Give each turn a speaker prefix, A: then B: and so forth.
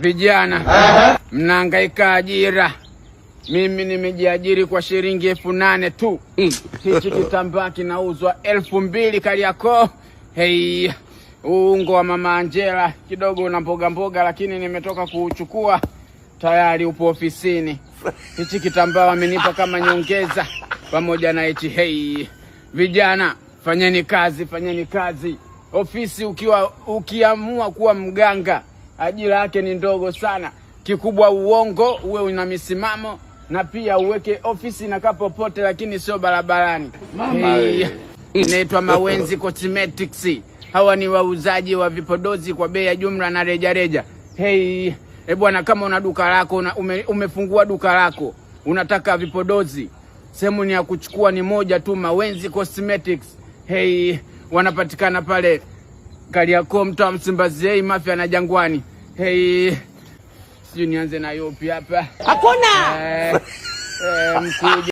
A: Vijana mnahangaika ajira, mimi nimejiajiri kwa shilingi 8,000 tu. Hichi kitambaa kinauzwa 2,000 Kariakoo. Hey, ungo wa Mama Angela kidogo una mboga mboga, lakini nimetoka kuuchukua tayari upo ofisini. Hichi kitambaa wamenipa kama nyongeza pamoja na hichi. Hey, vijana fanyeni kazi, fanyeni kazi. Ofisi ukiamua kuwa mganga, ajira yake ni ndogo sana. Kikubwa uongo, uwe una misimamo, na pia uweke ofisi inakaa popote lakini sio barabarani. Hey, inaitwa Mawenzi Cosmetics. Hawa ni wauzaji wa vipodozi kwa bei ya jumla na rejareja. Hey, bwana, kama una duka lako, umefungua duka lako, unataka vipodozi, sehemu ni ya kuchukua ni moja tu, Mawenzi Cosmetics. Hey, wanapatikana pale Kariakoo, mtaa Msimbazi, hey, Mafia na Jangwani. Hey, sijui nianze na yopi hapa.
B: Hakuna.
A: Mkuja.